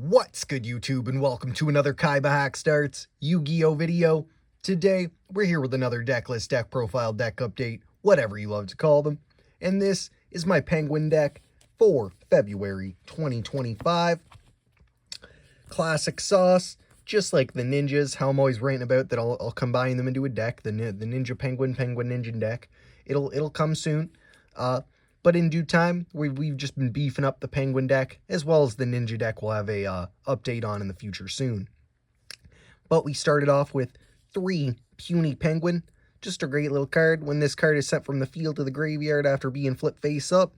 What's good, YouTube, and welcome to another KaibaHacksDartz Yu-Gi-Oh video. Today, we're here with another deck list, deck profile, deck update, whatever you love to call them. And this is my Penguin deck for February 2025. Classic sauce, just like the ninjas, how I'm always ranting about that I'll combine them into a deck, the Ninja Penguin Ninja deck. It'll come soon. But in due time, we've just been beefing up the Penguin deck, as well as the Ninja deck we'll have a update on in the future soon. But we started off with 3 Puny Penguin, just a great little card. When this card is sent from the field to the graveyard after being flipped face up,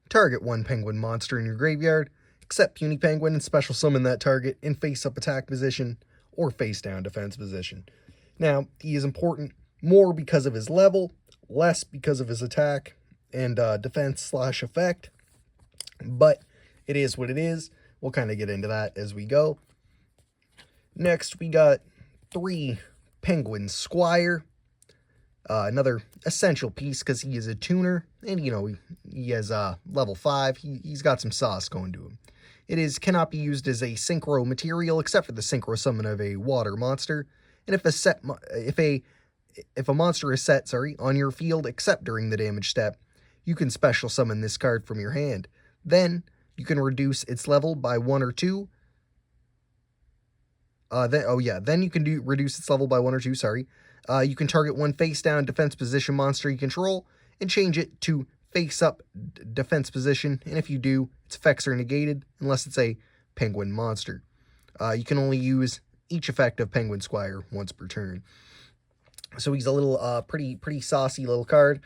target 1 Penguin monster in your graveyard, except Puny Penguin, and special summon that target in face up attack position or face down defense position. Now, he is important more because of his level, less because of his attack and defense/effect, but it is what it is. We'll kind of get into that as we go. Next, we got 3 Penguin Squire, another essential piece because he is a tuner, and he has level 5. He's got some sauce going to him. It cannot be used as a synchro material except for the synchro summon of a water monster, and if a monster is set on your field except during the damage step, you can special summon this card from your hand. Then you can reduce its level by 1 or 2. Then you can reduce its level by 1 or 2, you can target 1 face down defense position monster you control and change it to face up defense position, and if you do, its effects are negated unless it's a penguin monster. You can only use each effect of Penguin Squire once per turn. So he's a little pretty saucy little card.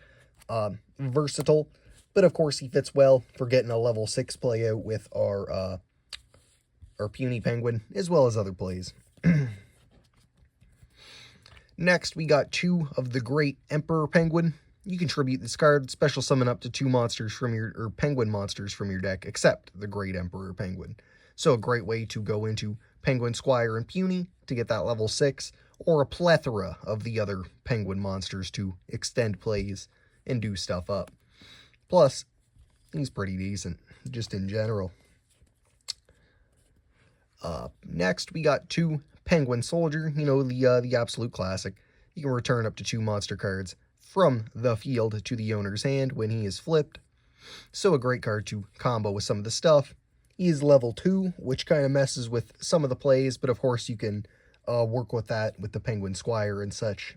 Versatile, but of course he fits well for getting a level 6 play out with our Puny Penguin, as well as other plays. Next, we got 2 of the Great Emperor Penguin. You can tribute this card, special summon up to 2 monsters from your Penguin monsters from your deck, except the Great Emperor Penguin. So a great way to go into Penguin Squire and Puny to get that level 6, or a plethora of the other Penguin monsters to extend plays and do stuff up. Plus, he's pretty decent, just in general. Next, we got 2 Penguin Soldier, the absolute classic. You can return up to 2 monster cards from the field to the owner's hand when he is flipped. So a great card to combo with some of the stuff. He is level 2, which kind of messes with some of the plays, but of course you can work with that with the Penguin Squire and such.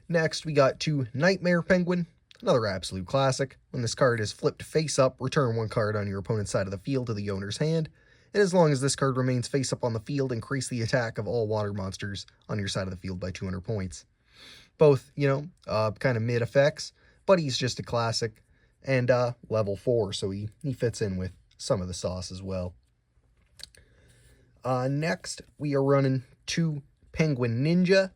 Next, we got 2 Nightmare Penguin, another absolute classic. When this card is flipped face up, return 1 card on your opponent's side of the field to the owner's hand, and as long as this card remains face up on the field, increase the attack of all water monsters on your side of the field by 200 points. Both, kind of mid effects, but he's just a classic, and level 4, so he fits in with some of the sauce as well. Next, we are running 2 Penguin Ninja.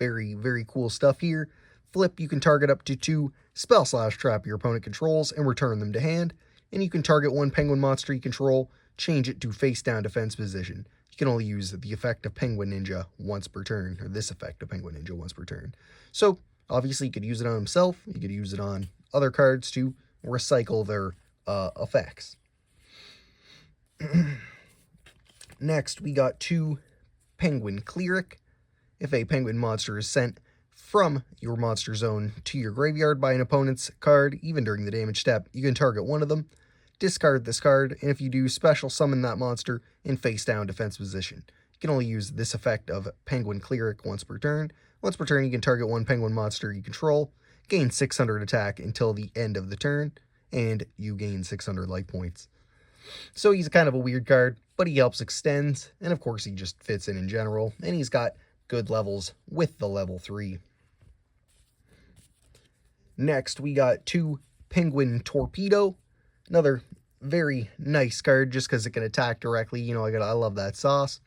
Very, very cool stuff here. Flip, you can target up to 2 spell/trap your opponent controls and return them to hand. And you can target 1 penguin monster you control, change it to face down defense position. You can only use the effect of Penguin Ninja once per turn, or this effect of Penguin Ninja once per turn. So, obviously, you could use it on himself. You could use it on other cards to recycle their effects. Next, we got 2 Penguin Cleric. If a penguin monster is sent from your monster zone to your graveyard by an opponent's card, even during the damage step, you can target 1 of them, discard this card, and if you do, special summon that monster in face down defense position. You can only use this effect of Penguin Cleric once per turn. Once per turn, you can target 1 penguin monster you control, gain 600 attack until the end of the turn, and you gain 600 life points. So he's kind of a weird card, but he helps extends, and of course he just fits in general, and he's got good levels with the level 3. Next, we got 2 Penguin Torpedo. Another very nice card just because it can attack directly. I love that sauce.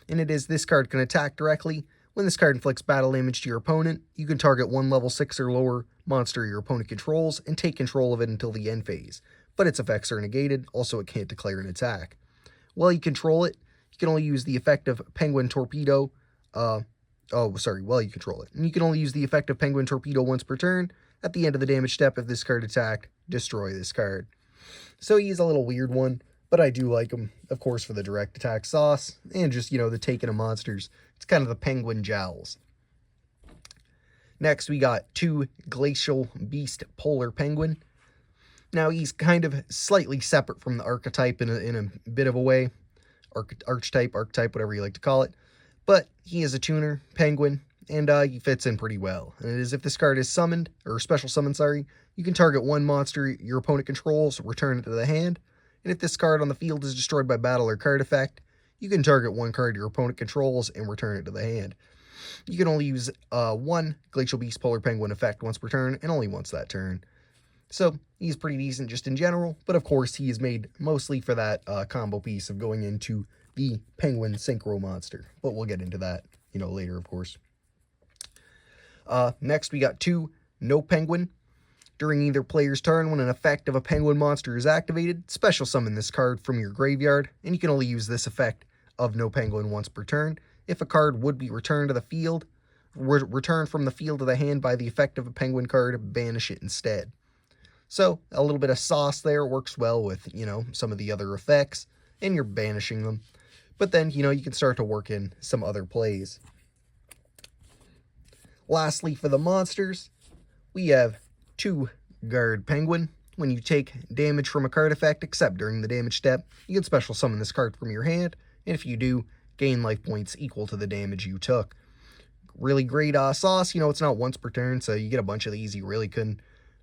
And this card can attack directly. When this card inflicts battle damage to your opponent, you can target 1 level 6 or lower monster your opponent controls and take control of it until the end phase. But its effects are negated, also it can't declare an attack. While you control it, you can only use the effect of Penguin Torpedo while you control it. And you can only use the effect of Penguin Torpedo once per turn. At the end of the damage step, if this card attacked, destroy this card. So he's a little weird one, but I do like them, of course, for the direct attack sauce, and just, the taking of monsters. It's kind of the penguin jowls. Next, we got 2 Glacial Beast Polar Penguin. Now, he's kind of slightly separate from the archetype in a bit of a way. Archetype, whatever you like to call it. But he is a tuner penguin, and he fits in pretty well. And it is if this card is summoned, or special summon, you can target one monster your opponent controls, return it to the hand. And if this card on the field is destroyed by battle or card effect, you can target one card your opponent controls and return it to the hand. You can only use one Glacial Beast Polar Penguin effect once per turn, and only once that turn. So, he's pretty decent just in general, but of course he is made mostly for that combo piece of going into the Penguin Synchro monster. But we'll get into that, later, of course. Next, we got 2 No Penguin. During either player's turn, when an effect of a penguin monster is activated, special summon this card from your graveyard, and you can only use this effect of No Penguin once per turn. If a card would be returned to the field, returned from the field to the hand by the effect of a penguin card, banish it instead. So, a little bit of sauce there works well with, some of the other effects, and you're banishing them. But then, you can start to work in some other plays. Lastly, for the monsters, we have 2 Guard Penguin. When you take damage from a card effect, except during the damage step, you can special summon this card from your hand, and if you do, gain life points equal to the damage you took. Really great sauce. It's not once per turn, so you get a bunch of these you really can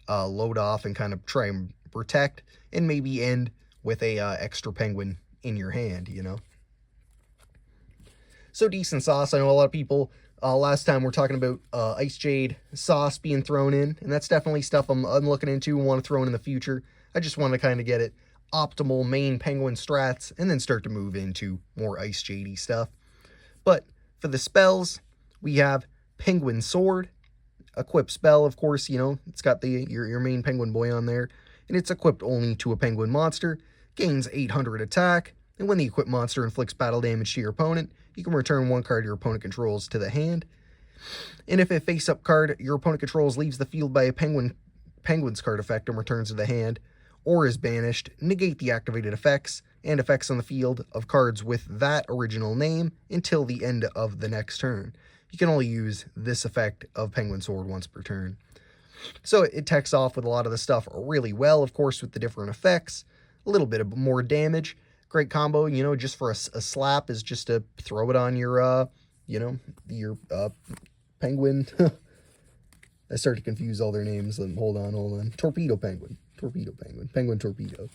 load off and kind of try and protect, and maybe end with a extra penguin in your hand, So decent sauce. I know a lot of people, last time we're talking about Ice Jade sauce being thrown in, and that's definitely stuff I'm looking into and want to throw in the future. I just want to kind of get it optimal main penguin strats, and then start to move into more Ice Jadey stuff. But for the spells, we have Penguin Sword. Equip spell, of course, it's got your main penguin boy on there, and it's equipped only to a penguin monster, gains 800 attack, and when the equipped monster inflicts battle damage to your opponent, you can return one card your opponent controls to the hand. And if a face-up card your opponent controls leaves the field by a penguin's card effect and returns to the hand, or is banished, negate the activated effects and effects on the field of cards with that original name until the end of the next turn. You can only use this effect of Penguin Sword once per turn. So it techs off with a lot of the stuff really well, of course, with the different effects. A little bit of more damage. Great combo, just for a slap is just to throw it on your, your penguin. I start to confuse all their names. Hold on. Torpedo Penguin. Penguin Torpedo.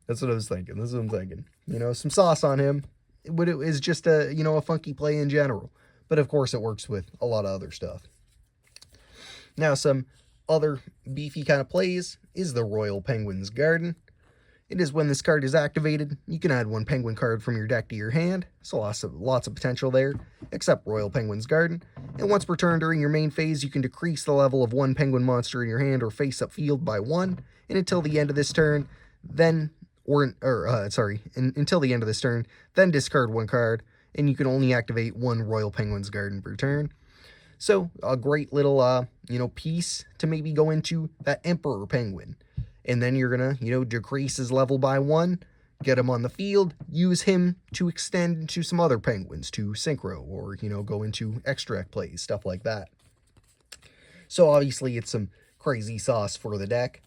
That's what I was thinking. That's what I'm thinking. Some sauce on him. It is just a funky play in general. But of course it works with a lot of other stuff. Now some other beefy kind of plays is the Royal Penguin's Garden. It is when this card is activated, you can add one penguin card from your deck to your hand, so lots of potential there, except Royal Penguin's Garden. And once per turn during your main phase, you can decrease the level of one penguin monster in your hand or face-up field by 1, and until the end of this turn, until the end of this turn, then discard one card, and you can only activate one Royal Penguin's Garden per turn. So, a great little, piece to maybe go into that Emperor Penguin. And then you're going to, decrease his level by 1, get him on the field, use him to extend into some other penguins to synchro, or, go into extract plays, stuff like that. So, obviously, it's some crazy sauce for the deck.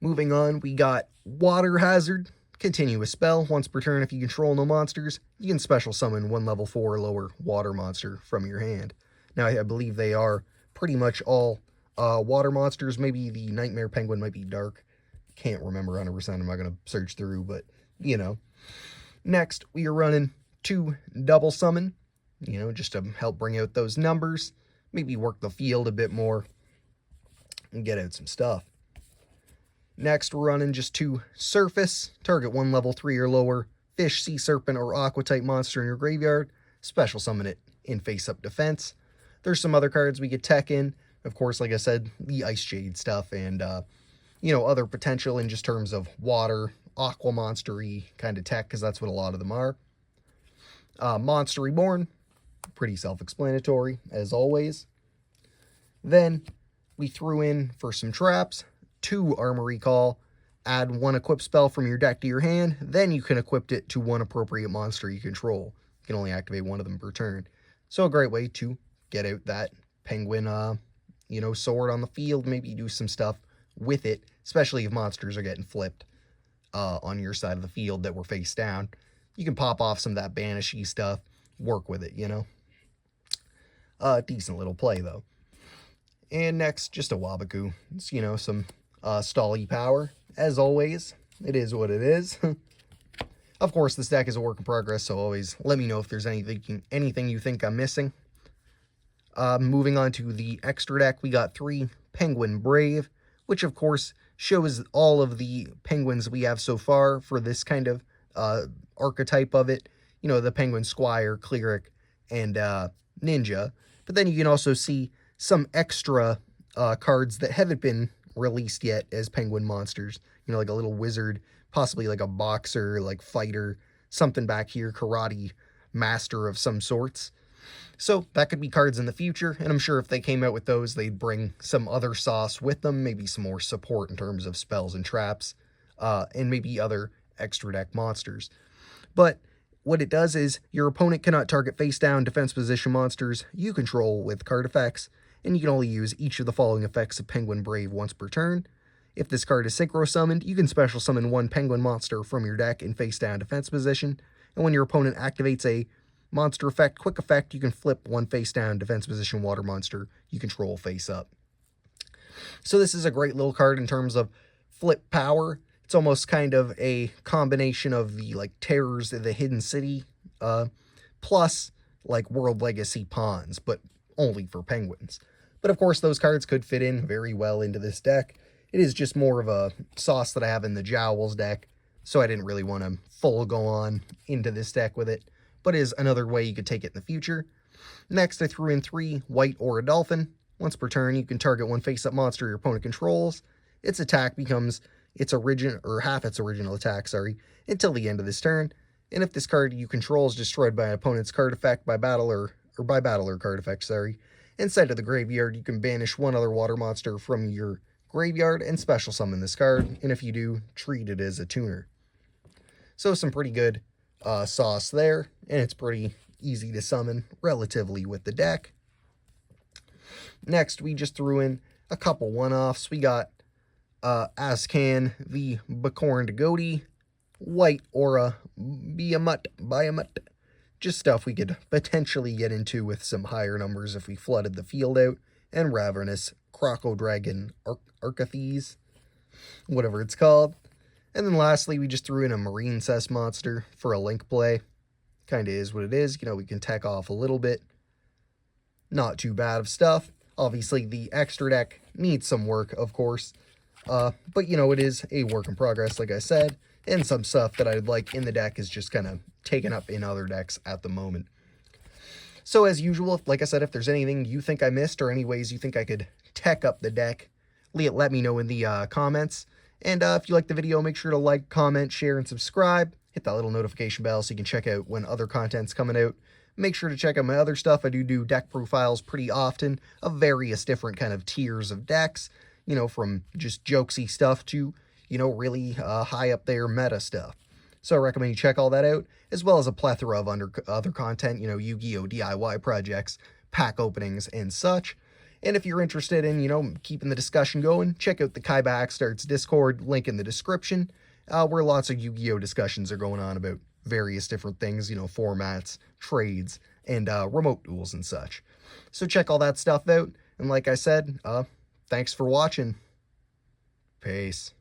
Moving on, we got Water Hazard. Continuous spell. Once per turn, if you control no monsters, you can special summon one level 4 or lower water monster from your hand. Now, I believe they are pretty much all water monsters. Maybe the Nightmare Penguin might be dark. Can't remember 100%. I'm not going to search through, but, Next, we are running 2 double summon, just to help bring out those numbers. Maybe work the field a bit more and get out some stuff. Next, we're running just 2 surface. Target one level 3 or lower fish, sea serpent, or aqua type monster in your graveyard. Special summon it in face-up defense. There's some other cards we could tech in. Of course, like I said, the Ice Jade stuff and, other potential in just terms of water, aqua monster-y kind of tech, because that's what a lot of them are. Monster Reborn. Pretty self-explanatory, as always. Then, we threw in, for some traps, 2 Armory Call, add one equip spell from your deck to your hand, then you can equip it to one appropriate monster you control. You can only activate one of them per turn. So a great way to get out that penguin, sword on the field. Maybe do some stuff with it, especially if monsters are getting flipped on your side of the field that were face down. You can pop off some of that banishy stuff, work with it, Decent little play, though. And next, just a Wabaku. It's, some stally power. As always, it is what it is. Of course, this deck is a work in progress, so always let me know if there's anything you think I'm missing. Moving on to the extra deck, we got 3 Penguin Brave, which of course shows all of the penguins we have so far for this kind of archetype of it. The Penguin Squire, Cleric, and Ninja. But then you can also see some extra cards that haven't been released yet as penguin monsters. Like a little wizard, possibly like a boxer, like fighter, something back here, karate master of some sorts. So that could be cards in the future, and I'm sure if they came out with those, they'd bring some other sauce with them, maybe some more support in terms of spells and traps, and maybe other extra deck monsters. But what it does is your opponent cannot target face-down defense position monsters you control with card effects, and you can only use each of the following effects of Penguin Brave once per turn. If this card is synchro summoned, you can special summon one penguin monster from your deck in face-down defense position, and when your opponent activates a monster effect, quick effect, you can flip one face-down defense position water monster you control face-up. So this is a great little card in terms of flip power. It's almost kind of a combination of the Terrors of the Hidden City plus World Legacy Pawns, but only for penguins. But of course those cards could fit in very well into this deck. It is just more of a sauce that I have in the Jowls deck, so I didn't really want to full go on into this deck with it, but is another way you could take it in the future. Next, I threw in 3 White Aura Dolphin. Once per turn, you can target one face-up monster your opponent controls. Its attack becomes half its original attack, until the end of this turn. And if this card you control is destroyed by an opponent's card effect by battle or card effect, inside of the graveyard, you can banish one other water monster from your graveyard and special summon this card, and if you do, treat it as a tuner. So some pretty good sauce there, and it's pretty easy to summon relatively with the deck. Next, we just threw in a couple one-offs. We got Ascan the Bacorned Goatee, White Aura Biamut, just stuff we could potentially get into with some higher numbers if we flooded the field out, and Ravenous Crocodragon Arcathes, whatever it's called. And then lastly, we just threw in a Marine Cess monster for a link play. Kinda is what it is. We can tech off a little bit. Not too bad of stuff. Obviously, the extra deck needs some work, of course. But, it is a work in progress, like I said. And some stuff that I'd like in the deck is just kind of taken up in other decks at the moment. So, as usual, like I said, if there's anything you think I missed or any ways you think I could tech up the deck, let me know in the comments. And if you like the video, make sure to like, comment, share, and subscribe. Hit that little notification bell so you can check out when other content's coming out. Make sure to check out my other stuff. I do deck profiles pretty often of various different kind of tiers of decks, from just jokesy stuff to, really high up there meta stuff. So I recommend you check all that out, as well as a plethora of other content, Yu-Gi-Oh! DIY projects, pack openings, and such. And if you're interested in, keeping the discussion going, check out the KaibaHacksDartz Discord, link in the description, where lots of Yu-Gi-Oh! Discussions are going on about various different things, formats, trades, and remote duels and such. So check all that stuff out, and like I said, thanks for watching. Peace.